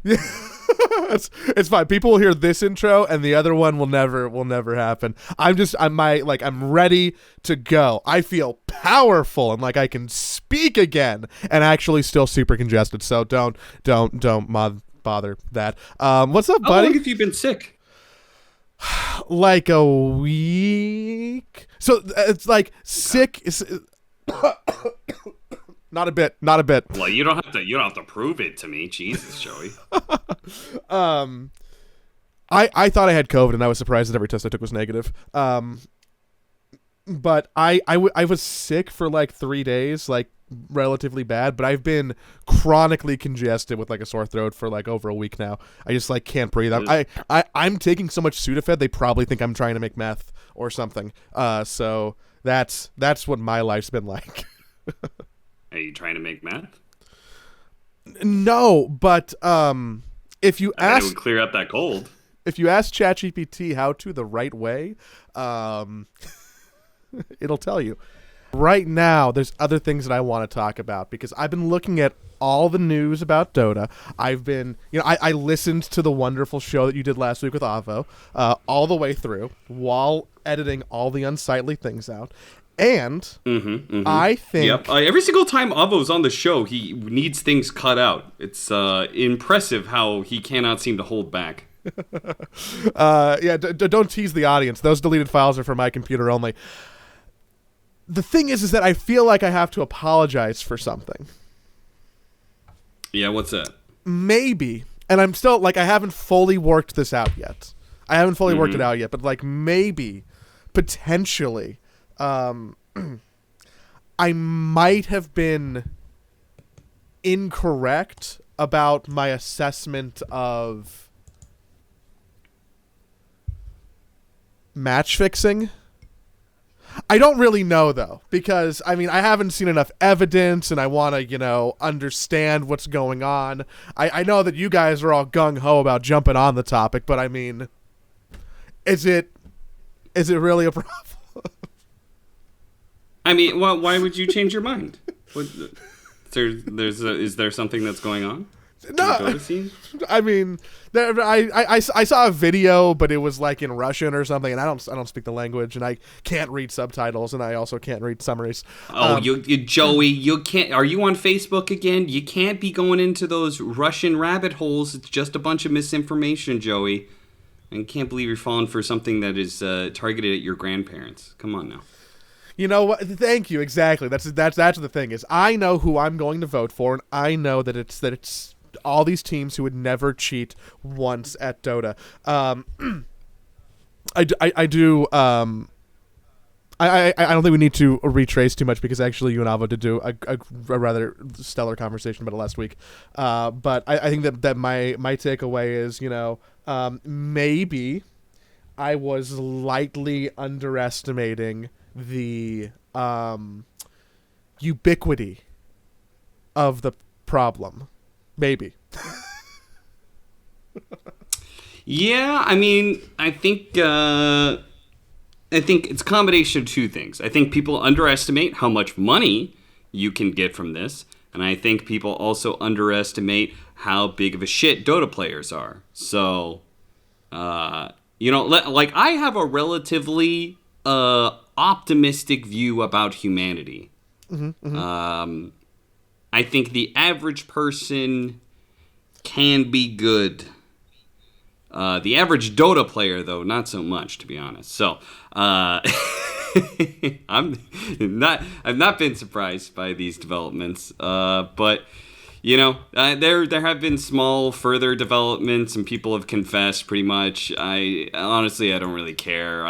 It's fine. People will hear this intro, and the other one will never happen. I'm ready to go. I feel powerful and like I can speak again, and actually still super congested. So don't bother that. What's up, buddy? How long have you been sick? Like a week. So it's like sick. Not a bit. Well, you don't have to prove it to me. Jesus, Joey. I thought I had COVID, and I was surprised that every test I took was negative. But I was sick for like 3 days, like relatively bad. But I've been chronically congested with like a sore throat for like over a week now. I just like can't breathe. I'm taking so much Sudafed, they probably think I'm trying to make meth or something. So that's what my life's been like. Are you trying to make meth? No, but if you I bet ask, it would clear up that cold. If you ask ChatGPT how to the right way, it'll tell you. Right now, there's other things that I want to talk about because I've been looking at all the news about Dota. I've been, I listened to the wonderful show that you did last week with Avo all the way through while editing all the unsightly things out. And I think every single time Avo's on the show, he needs things cut out. It's impressive how he cannot seem to hold back. Don't tease the audience. Those deleted files are for my computer only. The thing is that I feel like I have to apologize for something. Yeah, what's that? Maybe, and I'm still like I haven't fully worked this out yet. I haven't fully worked it out yet, but like maybe, potentially. I might have been incorrect about my assessment of match fixing. I don't really know though, because I mean I haven't seen enough evidence, and I want to understand what's going on. I know that you guys are all gung ho about jumping on the topic, but I mean, is it really a problem? I mean, why would you change your mind? Is there something that's going on? No, I mean, I saw a video, but it was like in Russian or something, and I don't speak the language, and I can't read subtitles, and I also can't read summaries. Oh, Joey, you can't. Are you on Facebook again? You can't be going into those Russian rabbit holes. It's just a bunch of misinformation, Joey. I can't believe you're falling for something that is targeted at your grandparents. Come on now. You know what? Thank you. Exactly. That's the thing is I know who I'm going to vote for, and I know that it's all these teams who would never cheat once at Dota. I do. I don't think we need to retrace too much because actually you and Avo did do a rather stellar conversation about it last week. But I think that my takeaway is maybe I was lightly underestimating the ubiquity of the problem. Maybe. Yeah, I mean, I think it's a combination of two things. I think people underestimate how much money you can get from this, and I think people also underestimate how big of a shit Dota players are. So, like I have a relatively optimistic view about humanity. I think the average person can be good. The average Dota player, though, not so much, to be honest. So, I've not been surprised by these developments. But there have been small further developments, and people have confessed pretty much. I don't really care.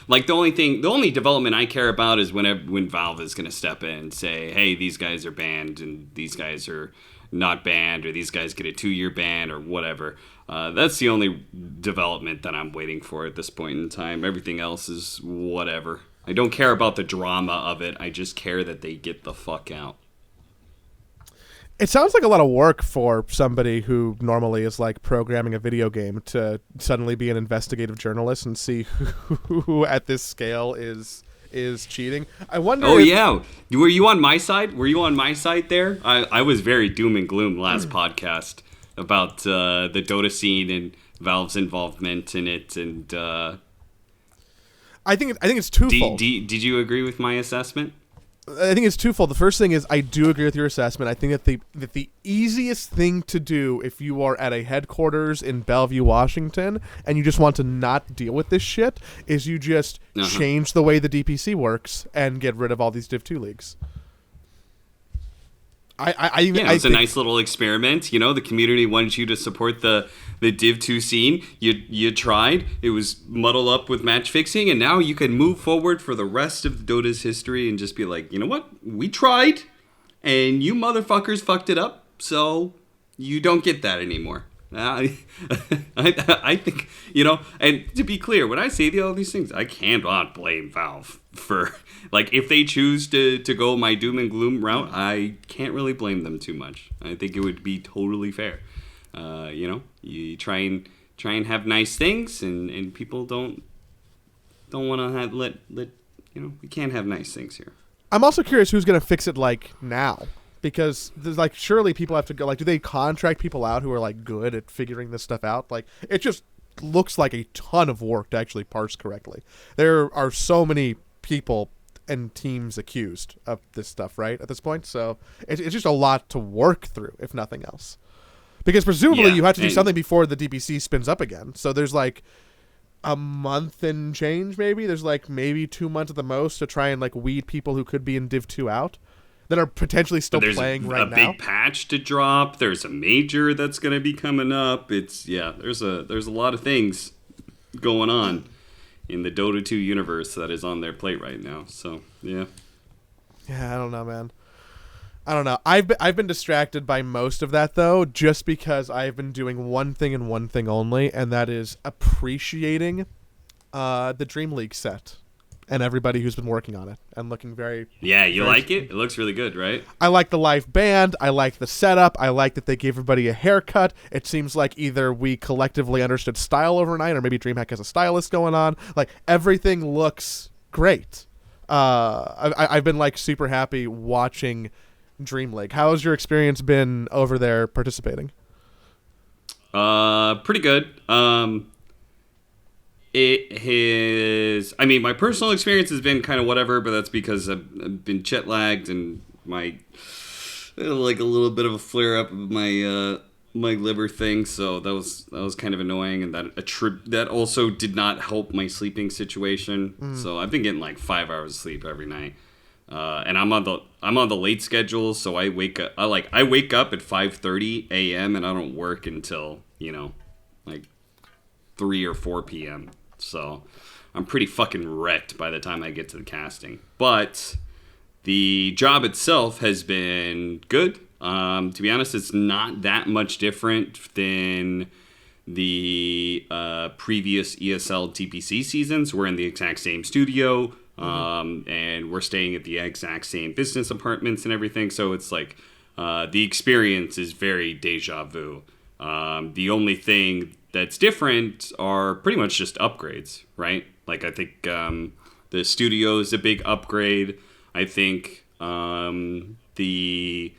The only development I care about is when Valve is going to step in and say, hey, these guys are banned and these guys are not banned, or these guys get a 2-year ban or whatever. That's the only development that I'm waiting for at this point in time. Everything else is whatever. I don't care about the drama of it. I just care that they get the fuck out. It sounds like a lot of work for somebody who normally is like programming a video game to suddenly be an investigative journalist and see who at this scale is cheating. I wonder. Oh, yeah. Were you on my side? Were you on my side there? I was very doom and gloom last podcast. about the Dota scene and Valve's involvement in it. And I think it's twofold. did you agree with my assessment? I think it's twofold. The first thing is I do agree with your assessment. I think that the easiest thing to do if you are at a headquarters in Bellevue, Washington, and you just want to not deal with this shit, is you just change the way the DPC works and get rid of all these Div 2 leagues. It's a nice little experiment. You know, the community wanted you to support the Div 2 scene. You tried. It was muddled up with match fixing, and now you can move forward for the rest of Dota's history and just be like, you know what? We tried, and you motherfuckers fucked it up, so you don't get that anymore. I think, you know, and to be clear, when I say all these things, I cannot blame Valve for, like, if they choose to go my doom and gloom route, I can't really blame them too much. I think it would be totally fair. You know, you try and have nice things, and people don't want to let you know, we can't have nice things here. I'm also curious who's going to fix it, like, now. Because there's, like, surely people have to go, like, do they contract people out who are, like, good at figuring this stuff out? Like, it just looks like a ton of work to actually parse correctly. There are so many people and teams accused of this stuff, right, at this point? So it's just a lot to work through, if nothing else. Because presumably you have to do something before the DPC spins up again. So there's, like, a month and change, maybe? There's, like, maybe 2 months at the most to try and, like, weed people who could be in Div 2 out. That are potentially still playing right now. There's a big patch to drop. There's a major that's going to be coming up. There's a lot of things going on in the Dota 2 universe that is on their plate right now. So, yeah. Yeah, I don't know, man. I don't know. I've been distracted by most of that, though, just because I've been doing one thing and one thing only, and that is appreciating the Dreamleague set. And everybody who's been working on it and looking very... Yeah, you like it? It looks really good, right? I like the live band. I like the setup. I like that they gave everybody a haircut. It seems like either we collectively understood style overnight or maybe DreamHack has a stylist going on. Like, everything looks great. I've been, like, super happy watching Dreamleague. How has your experience been over there participating? Pretty good. It has... I mean, my personal experience has been kind of whatever, but that's because I've been jet lagged and like a little bit of a flare up of my liver thing, so that was kind of annoying, and that also did not help my sleeping situation. So I've been getting like 5 hours of sleep every night, and I'm on the late schedule, so I wake up at 5:30 a.m. and I don't work until, you know, like 3 or 4 p.m. So I'm pretty fucking wrecked by the time I get to the casting. But the job itself has been good. To be honest, it's not that much different than the previous ESL TPC seasons. We're in the exact same studio, and we're staying at the exact same business apartments and everything. So it's like the experience is very deja vu. The only thing that's different are pretty much just upgrades, right? Like, I think the studio is a big upgrade. I think the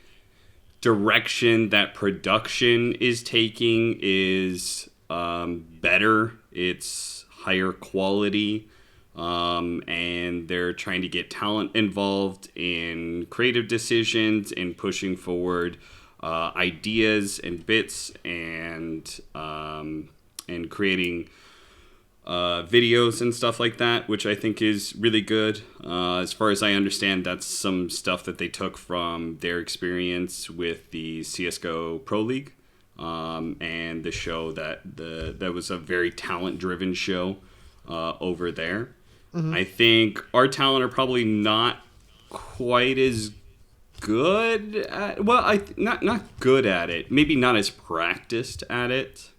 direction that production is taking is better. It's higher quality, and they're trying to get talent involved in creative decisions and pushing forward ideas and bits and creating videos and stuff like that, which I think is really good. As far as I understand, that's some stuff that they took from their experience with the CSGO Pro League, and the show that was a very talent-driven show over there. I think our talent are probably not quite as good at, well, not good at it, maybe not as practiced at it,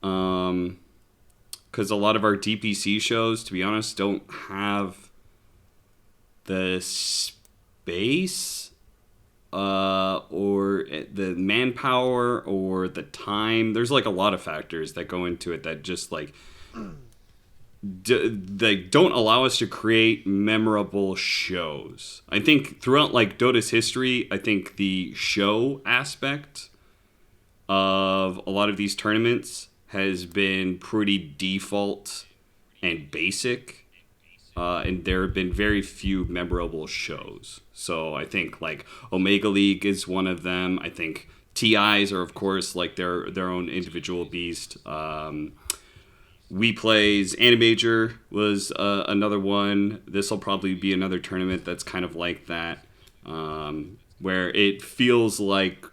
because a lot of our DPC shows, to be honest, don't have the space or the manpower or the time. There's like a lot of factors that go into it that just like they don't allow us to create memorable shows. I think throughout like Dota's history, I think the show aspect of a lot of these tournaments has been pretty default and basic. And there have been very few memorable shows. So I think like Omega League is one of them. I think TIs are of course like their own individual beast. We Plays Animajor was another one. This will probably be another tournament that's kind of like that, where it feels like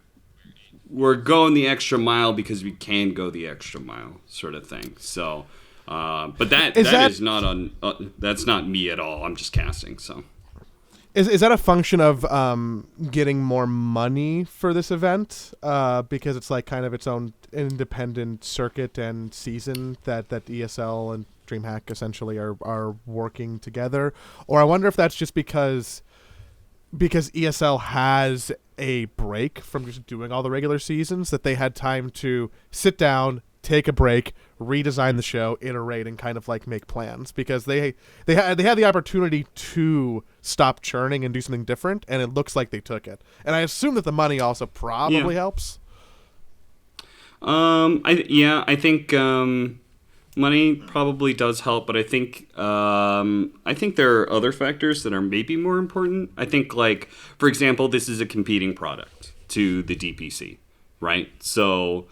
we're going the extra mile because we can go the extra mile, sort of thing. So. But that is not on. That's not me at all. I'm just casting. So, is that a function of getting more money for this event? Because it's like kind of its own independent circuit and season that ESL and DreamHack essentially are working together. Or I wonder if that's just because ESL has a break from just doing all the regular seasons, that they had time to sit down, take a break, redesign the show, iterate, and kind of like make plans, because they had the opportunity to stop churning and do something different, and it looks like they took it. And I assume that the money also probably helps. I think money probably does help, but I think there are other factors that are maybe more important. I think, like, for example, this is a competing product to the DPC. Right, so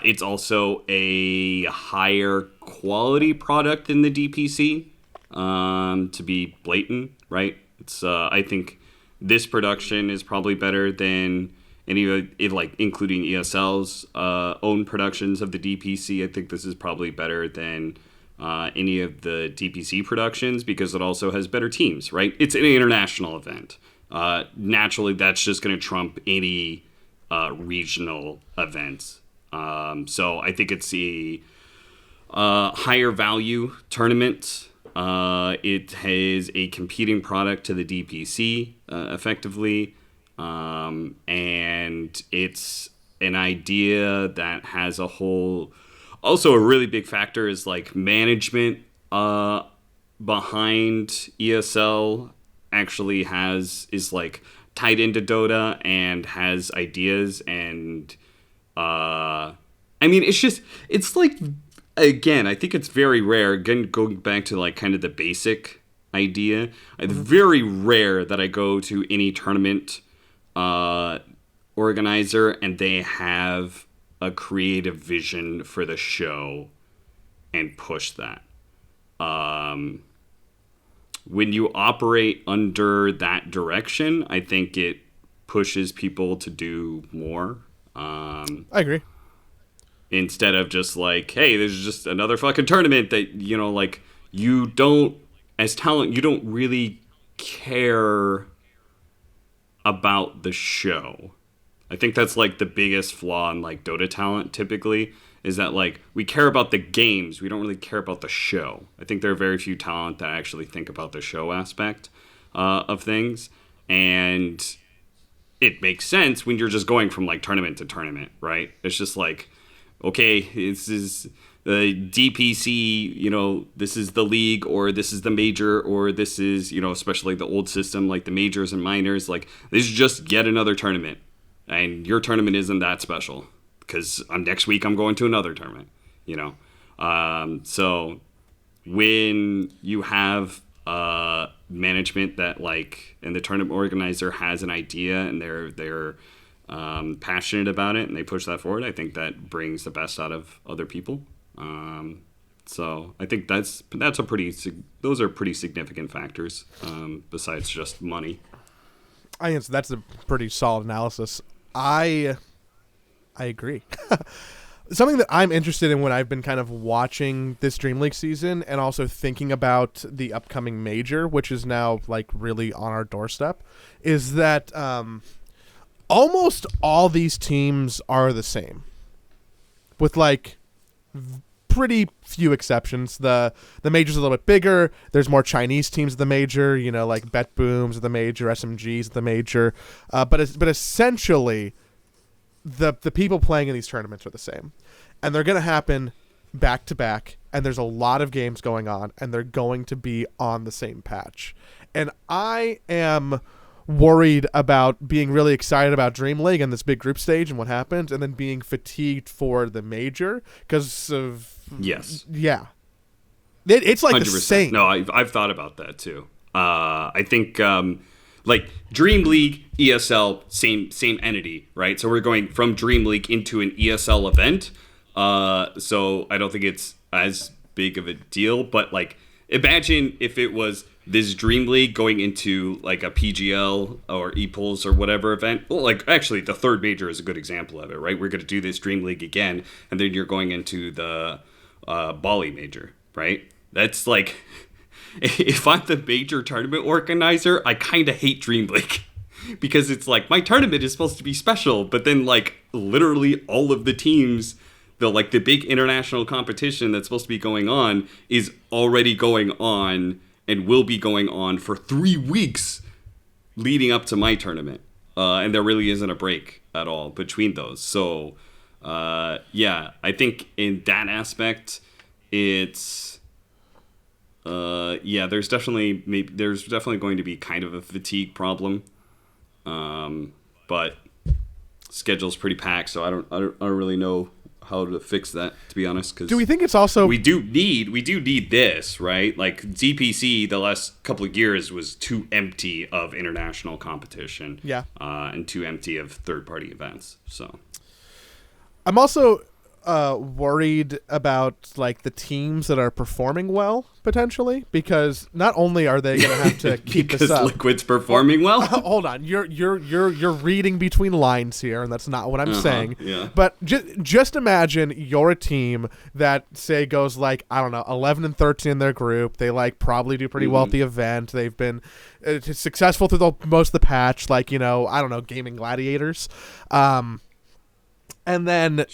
it's also a higher quality product than the DPC. To be blatant, right? It's I think this production is probably better than any of it, like including ESL's own productions of the DPC. I think this is probably better than any of the DPC productions because it also has better teams. Right, it's an international event. Naturally, that's just going to trump any regional events. So I think it's a higher value tournament. It has a competing product to the DPC effectively. And it's an idea that has a whole... Also, a really big factor is like management behind ESL actually is like tied into Dota and has ideas, and I mean, it's like, again, I think it's very rare, again, going back to like kind of the basic idea, it's very rare that I go to any tournament organizer and they have a creative vision for the show and push that. When you operate under that direction, I think it pushes people to do more. I agree. Instead of just like, hey, there's just another fucking tournament that, you know, like, you don't, as talent, you don't really care about the show. I think that's like the biggest flaw in like Dota talent typically, is that like we care about the games, we don't really care about the show. I think there are very few talent that actually think about the show aspect of things, and it makes sense when you're just going from like tournament to tournament, right? It's just like, okay, this is the DPC, you know, this is the league, or this is the major, or this is, you know, especially the old system, like the majors and minors, like this is just yet another tournament, and your tournament isn't that special. Because next week I'm going to another tournament, you know. So when you have management that like, and the tournament organizer has an idea and they're passionate about it and they push that forward, I think that brings the best out of other people. So I think those are pretty significant factors besides just money. I think that's a pretty solid analysis. I agree. Something that I'm interested in when I've been kind of watching this Dreamleague season and also thinking about the upcoming major, which is now like really on our doorstep, is that almost all these teams are the same, with like pretty few exceptions. The major's a little bit bigger. There's more Chinese teams at the major, you know, like Bet Booms at the major, SMGs at the major, but essentially the people playing in these tournaments are the same, and they're going to happen back to back, and there's a lot of games going on, and they're going to be on the same patch. And I am worried about being really excited about Dreamleague and this big group stage and what happened, and then being fatigued for the major because of yeah. It's like 100%. The same. No, I've thought about that too. I think like Dreamleague, ESL, same entity, right? So we're going from Dreamleague into an ESL event. So I don't think it's as big of a deal, but like imagine if it was this Dreamleague going into like a PGL or ePools or whatever event. Well, like actually the third major is a good example of it, right? We're going to do this Dreamleague again, and then you're going into the Bali major, right? That's like, if I'm the major tournament organizer, I kind of hate Dreamleague because it's like my tournament is supposed to be special, but then like literally all of the teams, the big international competition that's supposed to be going on is already going on and will be going on for 3 weeks leading up to my tournament. And there really isn't a break at all between those. So, yeah, I think in that aspect, it's, yeah, there's definitely going to be kind of a fatigue problem. But schedule's pretty packed, so I don't really know how to fix that, to be honest. Cause do we think it's also we do need this, right? Like ZPC the last couple of years was too empty of international competition, and too empty of third-party events. So I'm also worried about like the teams that are performing well potentially, because not only are they going to have to keep this up, Liquid's performing well. Hold on, you're reading between lines here, and that's not what I'm saying. Yeah. But just imagine you're a team that say goes like, I don't know, 11-13 in their group. They like probably do pretty well at the event. They've been successful through most of the patch, like, you know, I don't know, Gaming Gladiators. And then,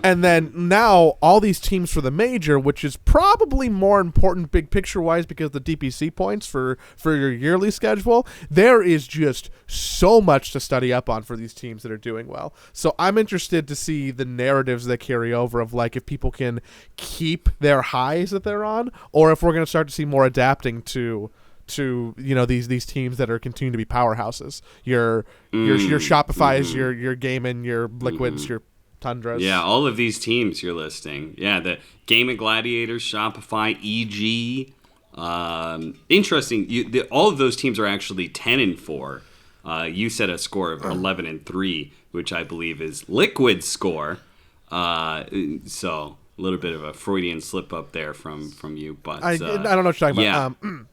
and then now all these teams for the major, which is probably more important big picture wise because of the DPC points for your yearly schedule. There is just so much to study up on for these teams that are doing well. So I'm interested to see the narratives that carry over of like if people can keep their highs that they're on, or if we're going to start to see more adapting to you know these teams that are continuing to be powerhouses. Your Shopify's, your Gaming, your Liquids, your Tundras. Yeah, all of these teams you're listing. Yeah, the Gaming Gladiators, Shopify, EG. Interesting. All of those teams are actually 10-4. You said a score of 11-3, which I believe is Liquid's score. So a little bit of a Freudian slip up there from you, but I don't know what you're talking about.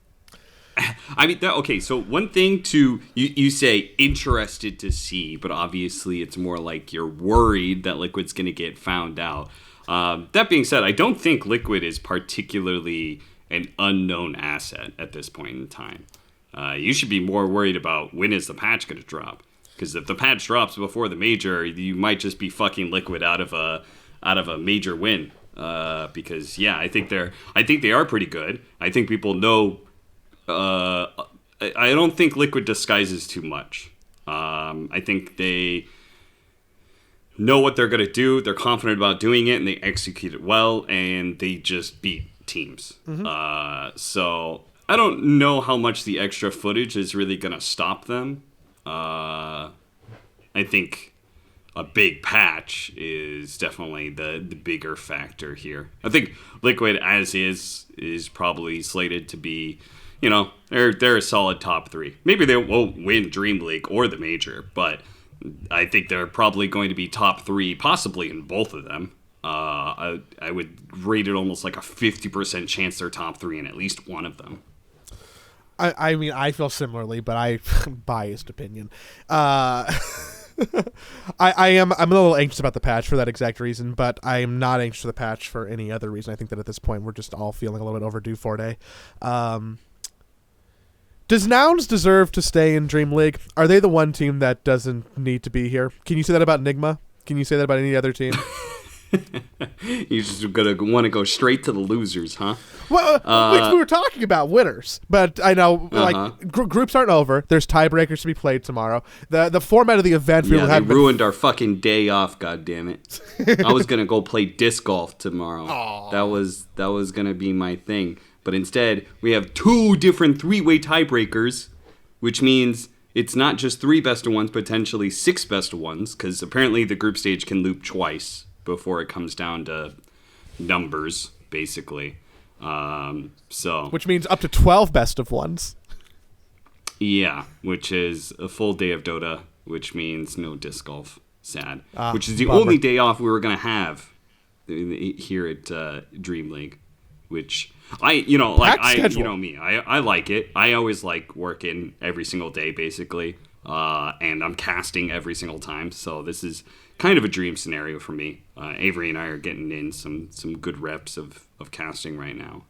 I mean, okay, so one thing you say interested to see, but obviously it's more like you're worried that Liquid's going to get found out. That being said, I don't think Liquid is particularly an unknown asset at this point in time. You should be more worried about when is the patch going to drop. Because if the patch drops before the major, you might just be fucking Liquid out of a major win. Because, yeah, I think they are pretty good. I think people know... I don't think Liquid disguises too much. I think they know what they're going to do. They're confident about doing it, and they execute it well, and they just beat teams. So I don't know how much the extra footage is really going to stop them. I think a big patch is definitely the bigger factor here. I think Liquid, as is probably slated to be... You know, they're a solid top 3. Maybe they won't win Dreamleague or the major, but I think they're probably going to be top 3, possibly in both of them. I would rate it almost like a 50% chance they're top 3 in at least one of them. I mean, I feel similarly, but biased opinion. I'm a little anxious about the patch for that exact reason, but I am not anxious for the patch for any other reason. I think that at this point we're just all feeling a little bit overdue for a day. Does Nouns deserve to stay in Dreamleague? Are they the one team that doesn't need to be here? Can you say that about Nigma? Can you say that about any other team? You're just gonna want to go straight to the losers, huh? Well, we were talking about winners, but I know groups aren't over. There's tiebreakers to be played tomorrow. The format of the event they ruined our fucking day off. God damn it! I was gonna go play disc golf tomorrow. Aww. That was gonna be my thing. But instead, we have 2 different 3-way tiebreakers, which means it's not just 3 best of ones, potentially 6 best of ones, because apparently the group stage can loop twice before it comes down to numbers, basically. Which means up to 12 best of ones. Yeah, which is a full day of Dota, which means no disc golf. Sad. Which is the bummer. only day off we were going to have here at Dreamleague. Which you know me, I like it. I always like working every single day, basically. And I'm casting every single time. So this is kind of a dream scenario for me. Avery and I are getting in some good reps of casting right now.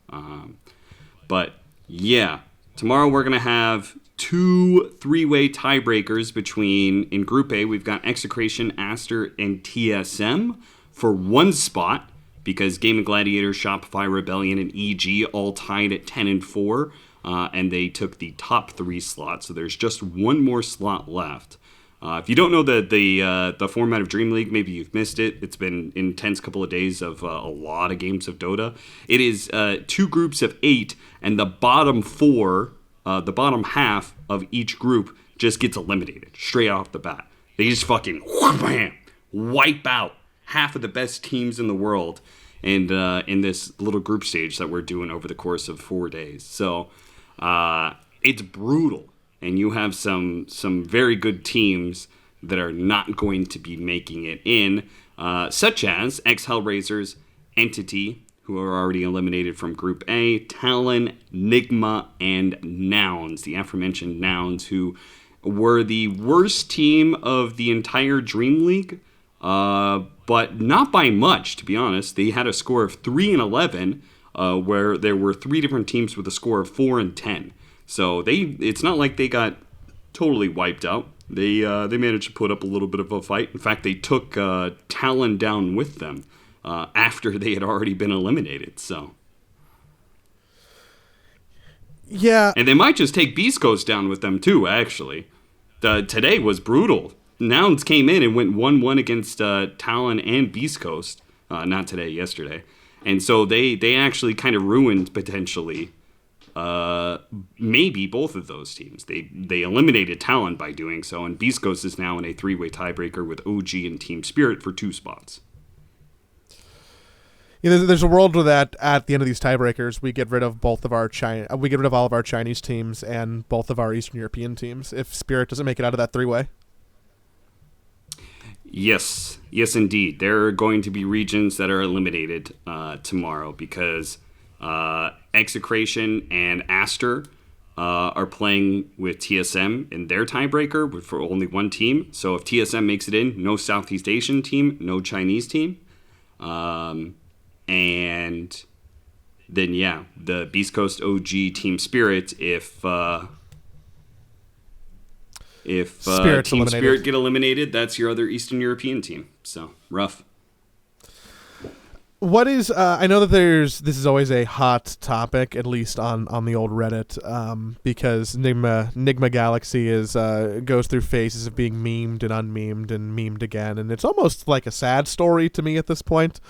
But yeah, tomorrow we're going to have 2 3-way tiebreakers between, in Group A, we've got Execration, Aster, and TSM for 1 spot, because Game & Gladiator, Shopify, Rebellion, and EG all tied at 10 and 4, and they took the top 3 slots, so there's just 1 more slot left. If you don't know the format of Dreamleague, maybe you've missed it. It's been an intense couple of days of a lot of games of Dota. It is 2 groups of 8, and the bottom 4, the bottom half of each group just gets eliminated straight off the bat. They just fucking bam, wipe out half of the best teams in the world, and in this little group stage that we're doing over the course of 4 days. So it's brutal. And you have some very good teams that are not going to be making it in, such as Hellraisers, Entity, who are already eliminated from Group A, Talon, Nigma, and Nouns, the aforementioned Nouns, who were the worst team of the entire Dream League, but not by much, to be honest. They had a score of 3-11, where there were 3 different teams with a score of 4-10. So it's not like they got totally wiped out. They managed to put up a little bit of a fight. In fact, they took Talon down with them after they had already been eliminated. So yeah, and they might just take Beast Coast down with them too. Actually, today was brutal. Nouns came in and went 1-1 against Talon and Beast Coast. Not today, yesterday, and so they actually kind of ruined potentially. Maybe both of those teams. They eliminated Talon by doing so, and Beast Coast is now in a 3-way tiebreaker with OG and Team Spirit for 2 spots. Yeah, there's a world where that at the end of these tiebreakers, we get rid of all of our Chinese teams and both of our Eastern European teams if Spirit doesn't make it out of that 3-way. Yes, indeed. There are going to be regions that are eliminated tomorrow because Execration and Aster are playing with TSM in their tiebreaker for only 1 team. So if TSM makes it in, no Southeast Asian team, no Chinese team. And then, yeah, the Beast Coast OG Team Spirit, if Team Spirit get eliminated, that's your other Eastern European team. So, rough. What is I know that this is always a hot topic, at least on the old Reddit, because Nigma Galaxy goes through phases of being memed and unmemed and memed again, and it's almost like a sad story to me at this point.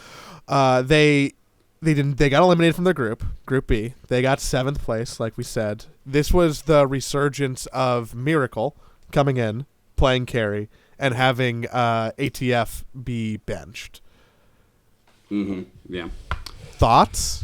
They got eliminated from their group B. They got 7th place, like we said. This was the resurgence of Miracle coming in, playing carry, and having ATF be benched. Mm-hmm. Yeah. Thoughts?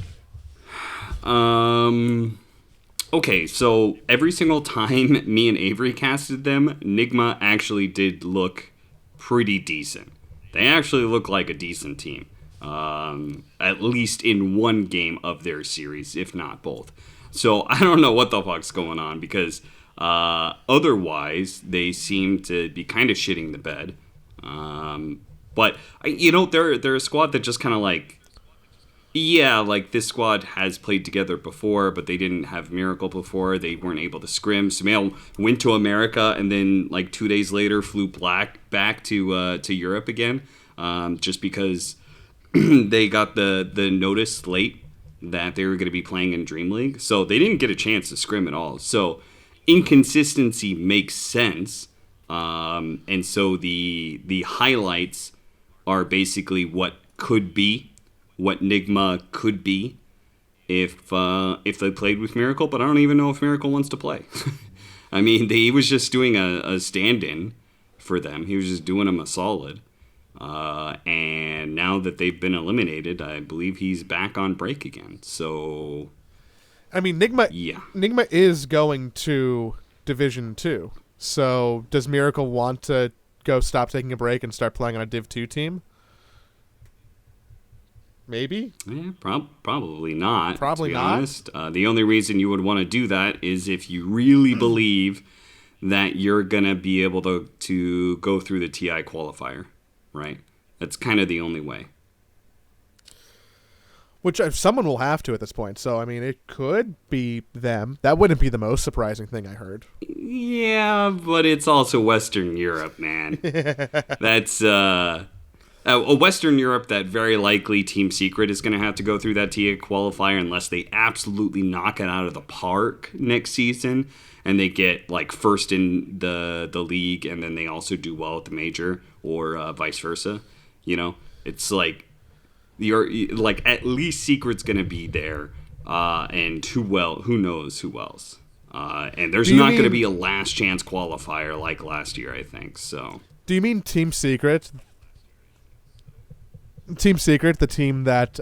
Okay, so every single time me and Avery casted them, Nigma actually did look pretty decent. They actually look like a decent team. At least in 1 game of their series, if not both. So I don't know what the fuck's going on, because otherwise they seem to be kind of shitting the bed. But, they're a squad that just kind of this squad has played together before, but they didn't have Miracle before. They weren't able to scrim. Sumail went to America and then, 2 days later, flew back to Europe again, just because they got the notice late that they were going to be playing in Dream League. So they didn't get a chance to scrim at all. So inconsistency makes sense. And so the highlights are basically what Nigma could be if they played with Miracle, but I don't even know if Miracle wants to play. I mean, he was just doing a stand-in for them. He was just doing them a solid. And now that they've been eliminated, I believe he's back on break again. So, I mean, Nigma yeah. Nigma is going to Division 2. So does Miracle want to go stop taking a break and start playing on a Div 2 team? Maybe? Yeah, probably not. Probably to be not? honest. The only reason you would want to do that is if you really believe that you're going to be able to go through the TI qualifier, right? That's kind of the only way. Which someone will have to at this point. So, I mean, it could be them. That wouldn't be the most surprising thing I heard. Yeah, but it's also Western Europe, man. That's a Western Europe that very likely Team Secret is going to have to go through that TI qualifier unless they absolutely knock it out of the park next season and they get like first in the league and then they also do well at the major or vice versa. You know, it's like at least Secret's going to be there, and who knows who else. And there's not going to be a last chance qualifier like last year, I think. So. Do you mean Team Secret? Team Secret, the team that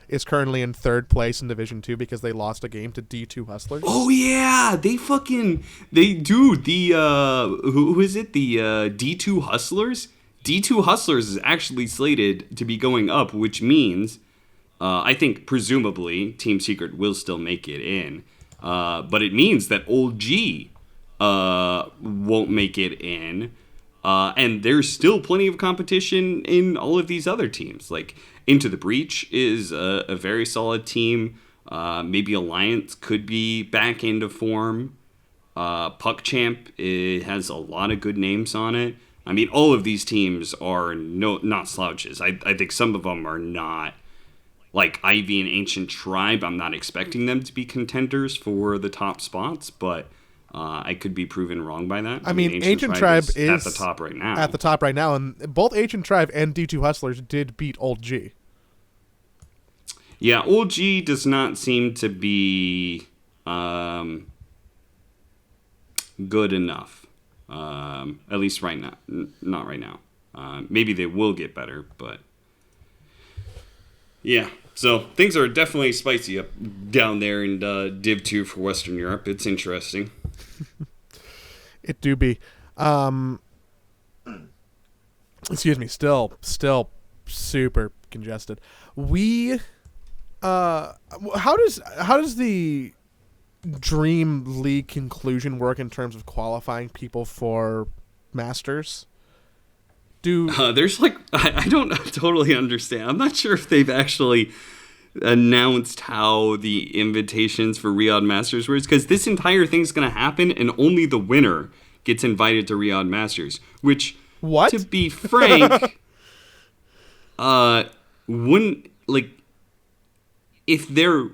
is currently in third place in Division 2 because they lost a game to D2 Hustlers? Oh, yeah. Who is it? The D2 Hustlers? D2 Hustlers is actually slated to be going up, which means, I think, presumably, Team Secret will still make it in. But it means that Old G won't make it in. And there's still plenty of competition in all of these other teams. Like, Into the Breach is a very solid team. Maybe Alliance could be back into form. PuckChamp has a lot of good names on it. I mean, all of these teams are not slouches. I think some of them are not. Like Ivy and Ancient Tribe, I'm not expecting them to be contenders for the top spots, but I could be proven wrong by that. I mean, Ancient Tribe is at the top right now. At the top right now, and both Ancient Tribe and D2 Hustlers did beat Old G. Yeah, Old G does not seem to be good enough. At least right now. Not right now. Maybe they will get better, but yeah. So things are definitely spicy up down there in Div 2 for Western Europe. It's interesting. It do be. Excuse me. Still super congested. How does the Dreamleague conclusion work in terms of qualifying people for Masters? There's like I don't totally understand. I'm not sure if they've actually announced how the invitations for Riyadh Masters works, because this entire thing's going to happen and only the winner gets invited to Riyadh Masters, which, what? To be frank, wouldn't, like, if they're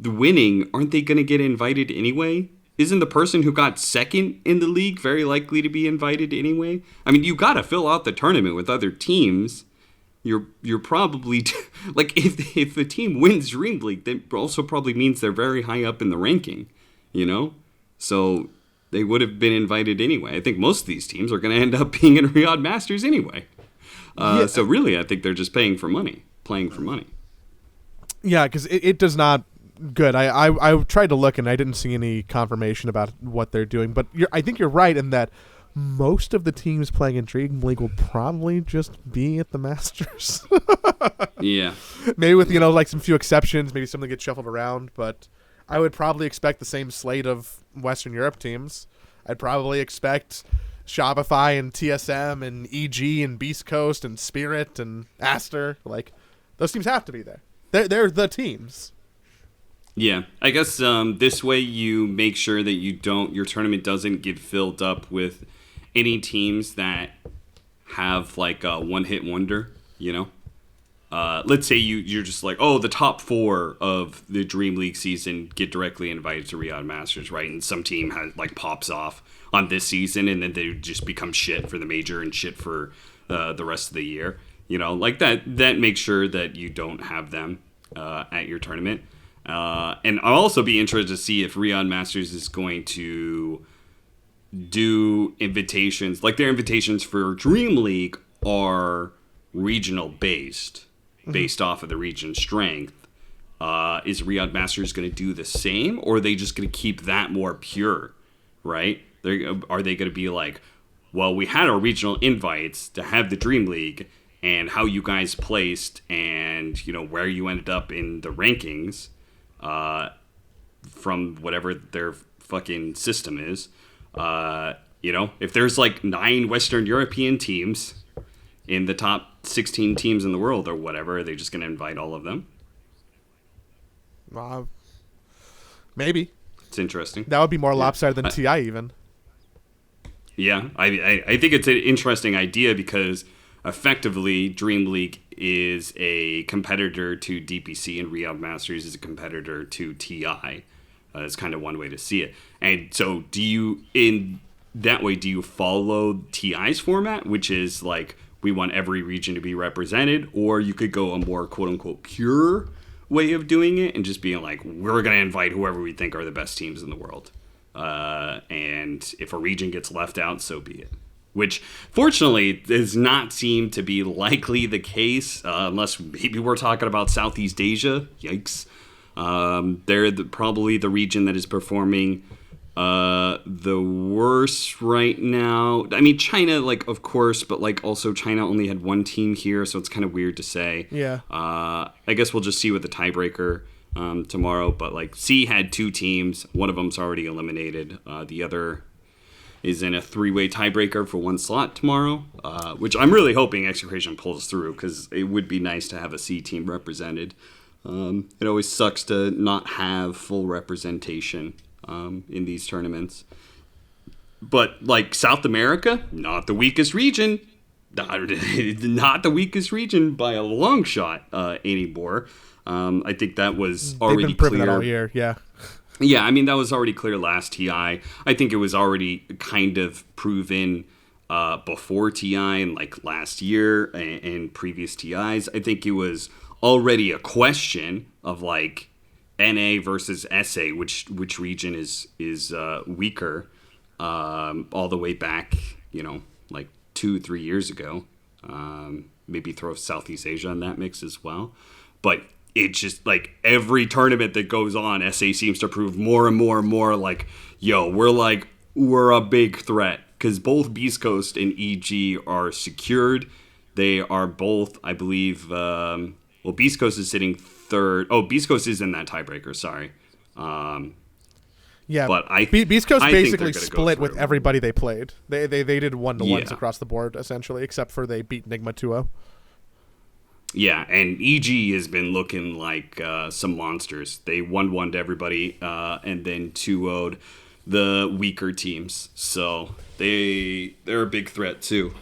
winning, aren't they going to get invited anyway? Isn't the person who got second in the league very likely to be invited anyway? I mean, you got to fill out the tournament with other teams. You're probably like if the team wins Dreamleague, that also probably means they're very high up in the ranking, you know? So they would have been invited anyway. I think most of these teams are going to end up being in Riyadh Masters anyway. So really, I think they're just playing for money. Yeah, because it does not. Good. I tried to look and I didn't see any confirmation about what they're doing, but I think you're right in that most of the teams playing in Dreamleague will probably just be at the Masters. Yeah. Maybe with like some few exceptions, maybe something gets shuffled around, but I would probably expect the same slate of Western Europe teams. I'd probably expect Shopify and TSM and EG and Beast Coast and Spirit and Aster. Like, those teams have to be there. They're the teams. Yeah, I guess this way you make sure that your tournament doesn't get filled up with any teams that have like a one-hit wonder, you know? Let's say you're just like, oh, the top 4 of the Dream League season get directly invited to Riyadh Masters, right? And some team pops off on this season, and then they just become shit for the major and shit for the rest of the year. You know, like that makes sure that you don't have them at your tournament. And I'll also be interested to see if Riyadh Masters is going to do invitations, like their invitations for Dreamleague are regional based off of the region's strength. Is Riyadh Masters going to do the same, or are they just going to keep that more pure, right? Are they going to be like, well, we had our regional invites to have the Dreamleague, and how you guys placed and, where you ended up in the rankings from whatever their fucking system is. If there's like 9 Western European teams in the top 16 teams in the world or whatever, are they just going to invite all of them? Maybe. It's interesting. That would be more lopsided than TI even. Yeah, I think it's an interesting idea because effectively Dreamleague is a competitor to DPC and Riyadh Masters is a competitor to TI. It's kind of one way to see it. And so do you follow TI's format, which is like we want every region to be represented, or you could go a more quote-unquote pure way of doing it and just being like, we're going to invite whoever we think are the best teams in the world. And if a region gets left out, so be it. Which, fortunately, does not seem to be likely the case, unless maybe we're talking about Southeast Asia. Yikes. They're probably the region that is performing the worst right now. I mean, China, of course, but, also China only had one team here, so it's kind of weird to say. Yeah. I guess we'll just see with the tiebreaker tomorrow. But, C had 2 teams. One of them's already eliminated. The other is in a 3-way tiebreaker for 1 slot tomorrow, which I'm really hoping Execration pulls through because it would be nice to have a C team represented. It always sucks to not have full representation in these tournaments. But, South America, not the weakest region. Not the weakest region by a long shot anymore. I think that was already They've been proving clear. that all year, yeah. Yeah, I mean, that was already clear last TI. I think it was already kind of proven before TI and last year and previous TIs. I think it was already a question of NA versus SA, which region is weaker, all the way back, 2-3 years ago. Maybe throw Southeast Asia in that mix as well. But it's just every tournament that goes on, SA seems to prove more and more and more we're a big threat because both Beast Coast and EG are secured. They are both, I believe, Beast Coast is sitting third. Oh, Beast Coast is in that tiebreaker. Sorry. Yeah, but Beast Coast basically split with everybody they played. They did 1-1s across the board essentially, except for they beat Nigma 2-0. Yeah, and EG has been looking like some monsters. They 1-1'd everybody and then 2-0'd the weaker teams. So they're a big threat too.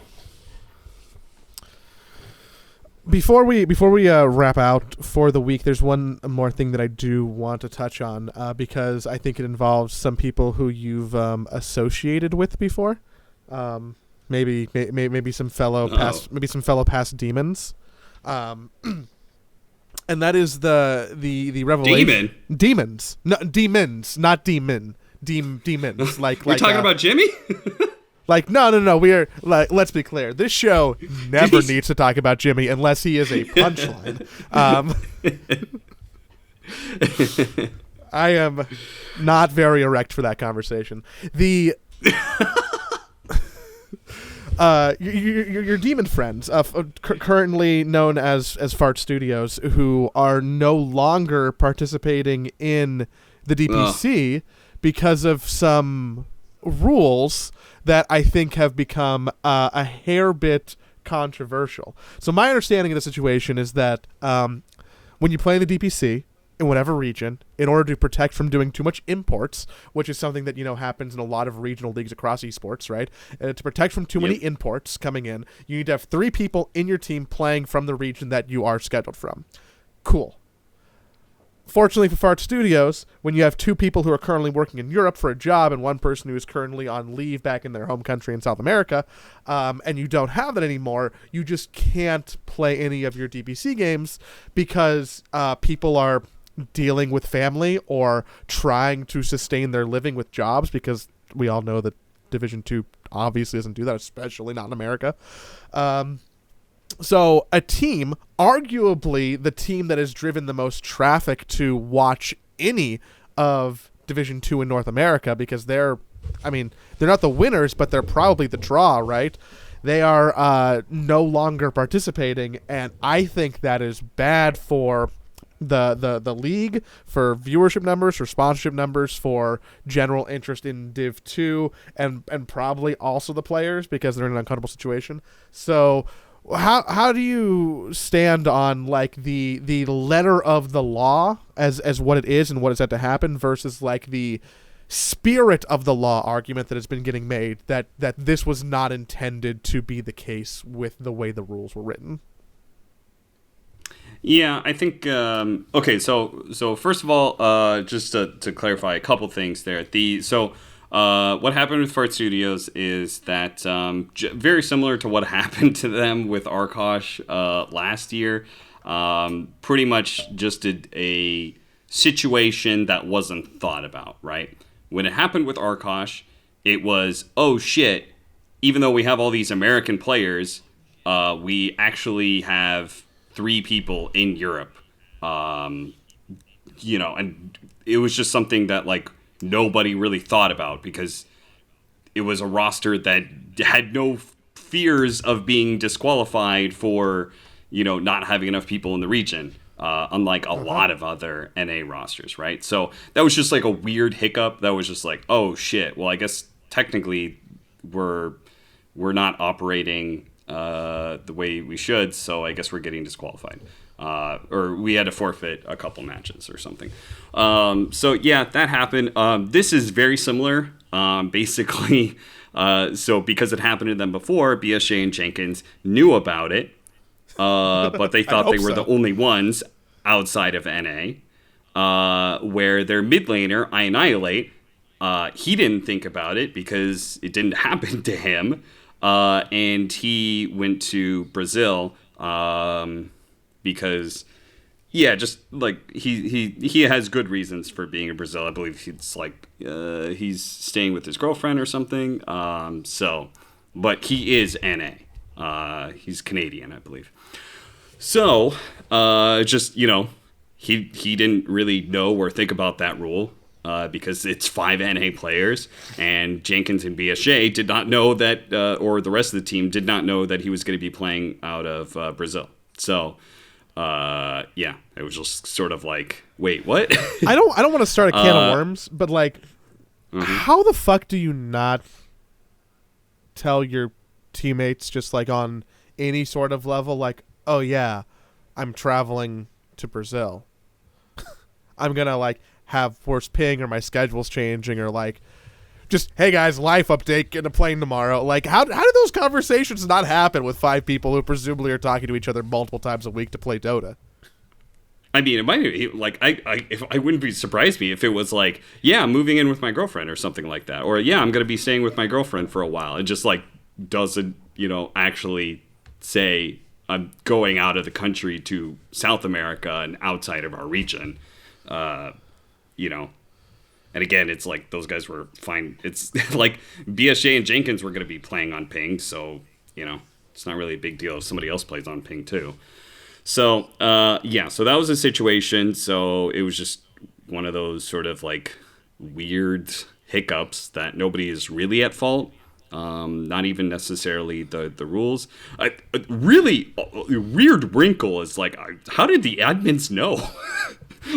Before we wrap out for the week, there's one more thing that I do want to touch on because I think it involves some people who you've associated with before. Maybe some fellow past demons. And that is the revelation. Demons, no, demons, not demon. Demons. We're talking about Jimmy. No. We are let's be clear. This show never needs to talk about Jimmy unless he is a punchline. I am not very erect for that conversation. Your demon friends, currently known as Fart Studios, who are no longer participating in the DPC because of some rules that I think have become a hair bit controversial. So my understanding of the situation is that when you play in the DPC in whatever region, in order to protect from doing too much imports, which is something that happens in a lot of regional leagues across esports, right? To protect from too many imports coming in, you need to have 3 people in your team playing from the region that you are scheduled from. Cool. Fortunately for Fart Studios, when you have 2 people who are currently working in Europe for a job and one person who is currently on leave back in their home country in South America, and you don't have that anymore, you just can't play any of your DPC games because people are dealing with family or trying to sustain their living with jobs, because we all know that Division 2 obviously doesn't do that, especially not in America. So a team, arguably the team that has driven the most traffic to watch any of Division 2 in North America, because they're not the winners, but they're probably the draw, right? They are no longer participating, and I think that is bad for the league, for viewership numbers, for sponsorship numbers, for general interest in Div 2, and probably also the players, because they're in an uncomfortable situation. So how do you stand on like the letter of the law as what it is and what is set to happen versus like the spirit of the law argument that has been getting made that this was not intended to be the case with the way the rules were written? Yeah, I think okay. So first of all, just to clarify a couple things there. What happened with Fart Studios is that very similar to what happened to them with Arkosh last year. Pretty much just a situation that wasn't thought about, right? When it happened with Arkosh, it was, oh shit, even though we have all these American players, we actually have 3 people in Europe. And it was just something that like nobody really thought about because it was a roster that had no fears of being disqualified for, not having enough people in the region. Unlike a lot of other NA rosters, right? So that was just like a weird hiccup. That was just like, oh shit. Well, I guess technically we're not operating the way we should. So I guess we're getting disqualified, or we had to forfeit a couple matches or something. So yeah, that happened. This is very similar. Basically, so because it happened to them before, BSJ and Jenkins knew about it. But they thought they were the only ones outside of NA, where their mid laner, I Annihilate, he didn't think about it because it didn't happen to him, and he went to Brazil because, yeah, just like he has good reasons for being in Brazil. I believe he's staying with his girlfriend or something. But he is NA. He's Canadian, I believe. So, he didn't really know or think about that rule because it's 5 NA players, and Jenkins and BSJ did not know that, or the rest of the team did not know that he was going to be playing out of Brazil. So, it was just sort of like, wait, what? I don't want to start a can of worms, but like, how the fuck do you not tell your teammates just like on any sort of level, like, oh yeah, I'm traveling to Brazil. I'm gonna like have worse ping, or my schedule's changing, or like just, hey guys, life update, getting a plane tomorrow. Like how do those conversations not happen with 5 people who presumably are talking to each other multiple times a week to play Dota? I mean, it might be like I wouldn't be surprised me if it was like, yeah, I'm moving in with my girlfriend or something like that, or yeah, I'm gonna be staying with my girlfriend for a while. It just like doesn't actually say I'm going out of the country to South America and outside of our region, And again, it's like those guys were fine. It's like BSJ and Jenkins were going to be playing on ping, so it's not really a big deal if somebody else plays on ping too. So so that was a situation. So it was just one of those sort of like weird hiccups that nobody is really at fault. Not even necessarily the rules. A really weird wrinkle is like, how did the admins know?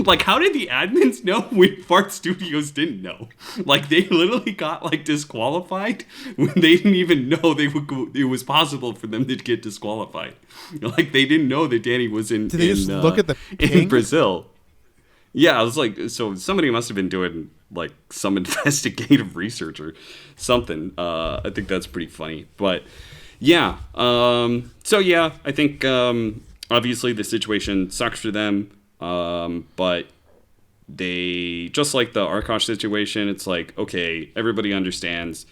Like, how did the admins know when Fart Studios didn't know? Like, they literally got like disqualified when they didn't even know it was possible for them to get disqualified. Like, they didn't know that Danny was in. Did they just look at the ping? In Brazil? Yeah, I was like, so somebody must have been doing like some investigative research or something. I think that's pretty funny. But yeah, I think obviously the situation sucks for them. But they, just like the Arkosh situation, it's like, okay, everybody understands,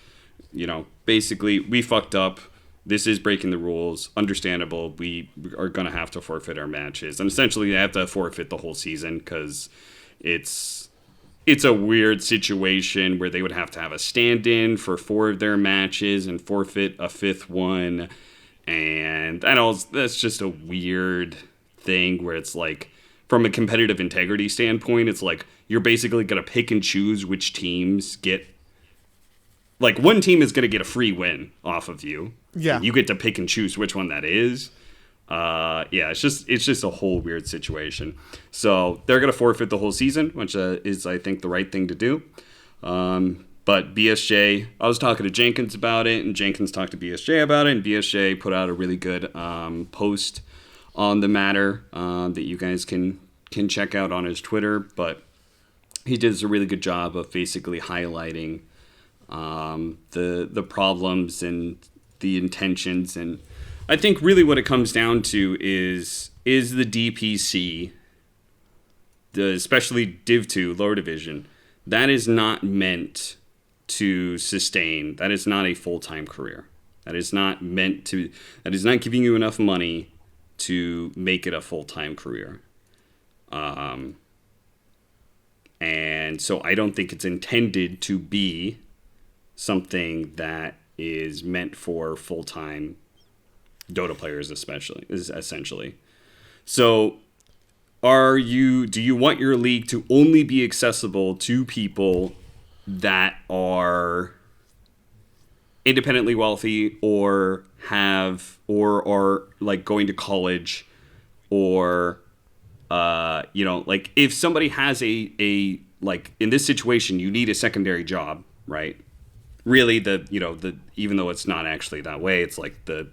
basically we fucked up. This is breaking the rules. Understandable. We are going to have to forfeit our matches. And essentially, they have to forfeit the whole season because it's it's a weird situation where they would have to have a stand-in for 4 of their matches and forfeit a 5th one. And I know that's just a weird thing where it's like, from a competitive integrity standpoint, it's like you're basically going to pick and choose which teams get. Like, one team is going to get a free win off of you. Yeah. You get to pick and choose which one that is. It's just a whole weird situation. So they're going to forfeit the whole season, which is, I think, the right thing to do. But BSJ, I was talking to Jenkins about it, and Jenkins talked to BSJ about it, and BSJ put out a really good post on the matter that you guys can check out on his Twitter. But he does a really good job of basically highlighting the problems and the intentions, and I think really what it comes down to is the DPC, especially Div 2 lower division, that is not meant to sustain. That is not a full-time career. That is not giving you enough money to make it a full-time career. And so I don't think it's intended to be something that is meant for full-time Dota players, essentially. So do you want your league to only be accessible to people that are independently wealthy or are like going to college, or like if somebody has a like in this situation you need a secondary job, right? Really, even though it's not actually that way, it's like the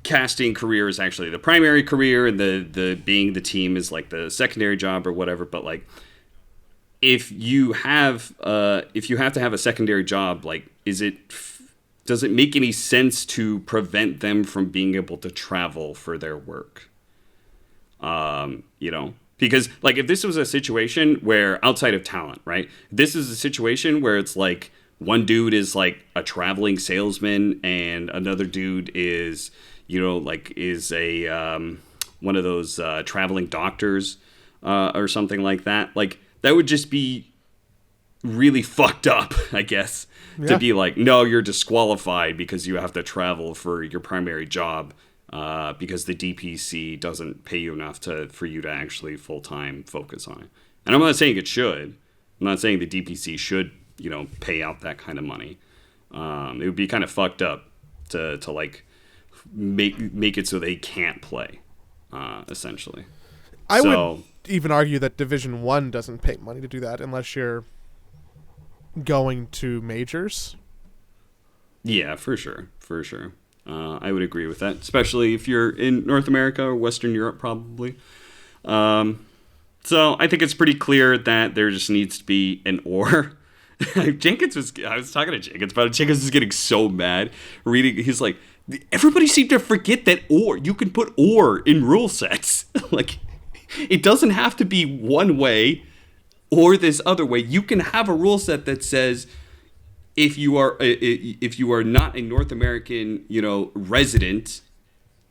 casting career is actually the primary career, and the being the team is like the secondary job or whatever. But like, if you have to have a secondary job, like, does it make any sense to prevent them from being able to travel for their work? Because like if this was a situation where outside of talent, right? This is a situation where it's like, one dude is like a traveling salesman, and another dude is, is a one of those traveling doctors or something like that. Like, that would just be really fucked up, I guess, to be like, no, you're disqualified because you have to travel for your primary job because the DPC doesn't pay you enough for you to actually full-time focus on it. And I'm not saying it should. I'm not saying the DPC should pay out that kind of money. It would be kind of fucked up to like make it so they can't play, essentially. I would even argue that Division 1 doesn't pay money to do that unless you're going to majors. Yeah, for sure. I would agree with that, especially if you're in North America or Western Europe, probably. So I think it's pretty clear that there just needs to be an or. I was talking to Jenkins about it. Jenkins was getting so mad reading. He's like, everybody seemed to forget that or. You can put or in rule sets. Like, it doesn't have to be one way or this other way. You can have a rule set that says if you are not a North American, resident,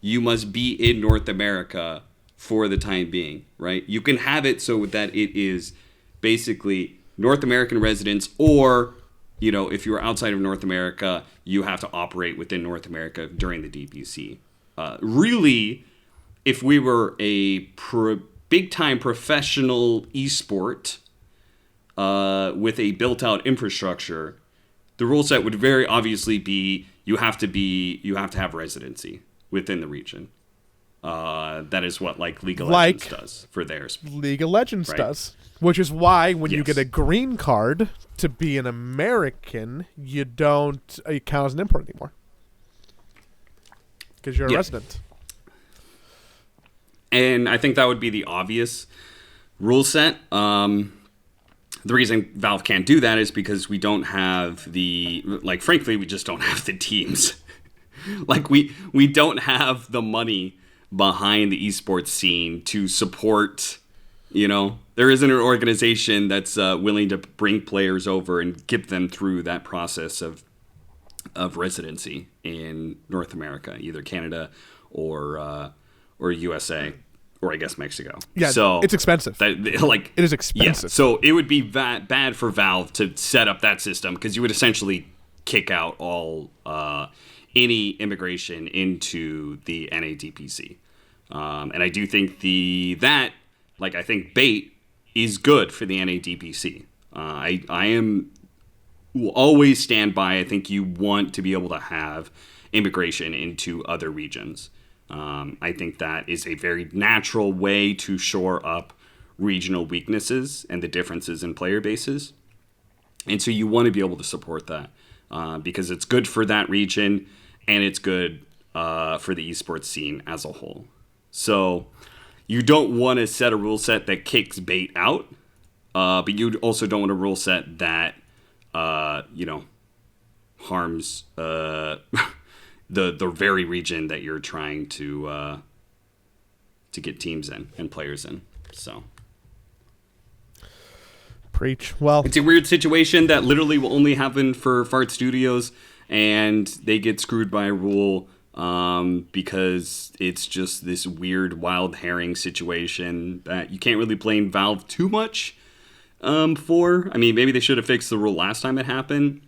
you must be in North America for the time being, right? You can have it so that it is basically North American residents, or, if you're outside of North America, you have to operate within North America during the DPC. Really, if we were a big-time professional esport with a built-out infrastructure, the rule set would very obviously be you have to have residency within the region. That is what League of Legends does for theirs. League of Legends does. Which is why when you get a green card to be an American, you don't count as an import anymore. Because you're a resident. And I think that would be the obvious rule set. The reason Valve can't do that is because we don't have frankly, we just don't have the teams. We don't have the money behind the esports scene to support, there isn't an organization that's willing to bring players over and get them through that process of residency in North America, either Canada or USA. or I guess Mexico. Yeah, so it's expensive. It is expensive. Yeah, so it would be bad for Valve to set up that system because you would essentially kick out all any immigration into the NADPC. And I do think I think bait is good for the NADPC. Will always stand by. I think you want to be able to have immigration into other regions. I think that is a very natural way to shore up regional weaknesses and the differences in player bases. And so you want to be able to support that because it's good for that region and it's good for the esports scene as a whole. So you don't want to set a rule set that kicks bait out, but you also don't want a rule set that harms the very region that you're trying to get teams in and players in. So preach. Well, it's a weird situation that literally will only happen for Fart Studios, and they get screwed by a rule because it's just this weird wild herring situation that you can't really blame Valve too much for. I mean, maybe they should have fixed the rule last time it happened.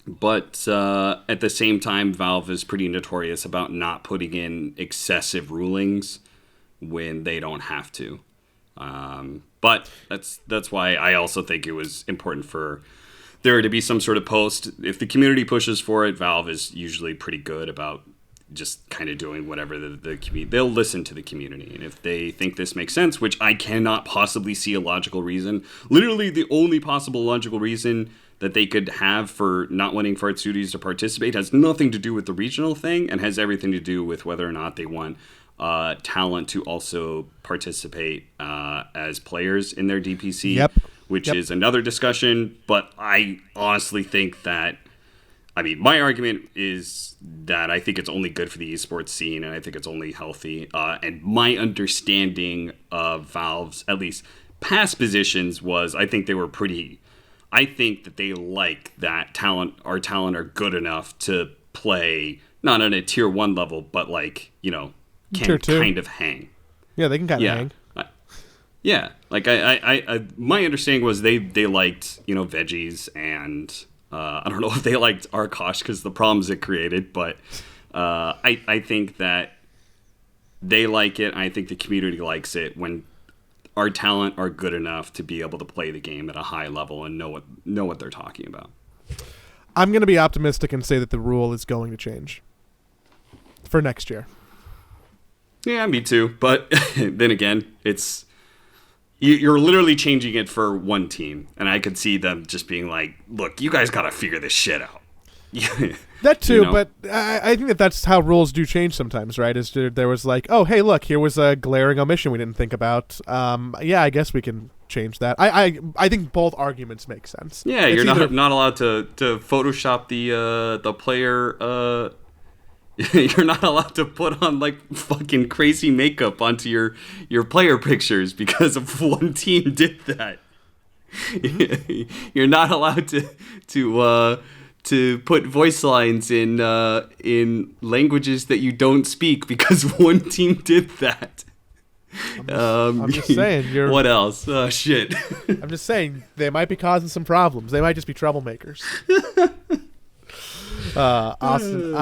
But at the same time, Valve is pretty notorious about not putting in excessive rulings when they don't have to. But that's why I also think it was important for there to be some sort of post. If the community pushes for it, Valve is usually pretty good about just kind of doing whatever the community. They'll listen to the community, and if they think this makes sense, which I cannot possibly see a logical reason. Literally, the only possible logical reason that they could have for not wanting Fart Studios to participate has nothing to do with the regional thing and has everything to do with whether or not they want talent to also participate as players in their DPC, which is another discussion. But I honestly think that, I mean, my argument is that I think it's only good for the esports scene and I think it's only healthy. And my understanding of Valve's, at least past positions, was I think they were pretty... I think that they like that our talent are good enough to play, not on a tier 1 level, but like, can kind of hang. Yeah, they can kind of hang. Yeah, like I my understanding was they liked, veggies, and I don't know if they liked Arkosh because the problems it created, but I think that they like it. I think the community likes it when our talent are good enough to be able to play the game at a high level and know what they're talking about. I'm going to be optimistic and say that the rule is going to change for next year. Yeah, me too. But then again, you're literally changing it for one team, and I could see them just being like, "Look, you guys got to figure this shit out." That too, but I think that's how rules do change sometimes, right? Is there was like, oh, hey, look, here was a glaring omission we didn't think about. Yeah, I guess we can change that. I think both arguments make sense. Yeah, you're not allowed to Photoshop the player. You're not allowed to put on like fucking crazy makeup onto your player pictures because of one team did that. You're not allowed to put voice lines in languages that you don't speak because one team did that. I'm just saying. What else? Oh, shit. I'm just saying they might be causing some problems. They might just be troublemakers. Austin,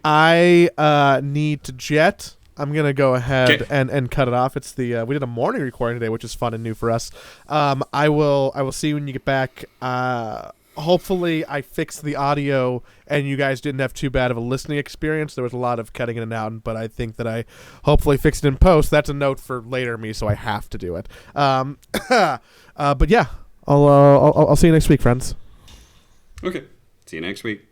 I need to jet. I'm gonna go ahead and cut it off. It's we did a morning recording today, which is fun and new for us. I will see you when you get back. Hopefully I fixed the audio and you guys didn't have too bad of a listening experience. There was a lot of cutting in and out, but I think that I hopefully fixed it in post. That's a note for later me, so I have to do it. But yeah, I'll see you next week, friends. Okay. See you next week.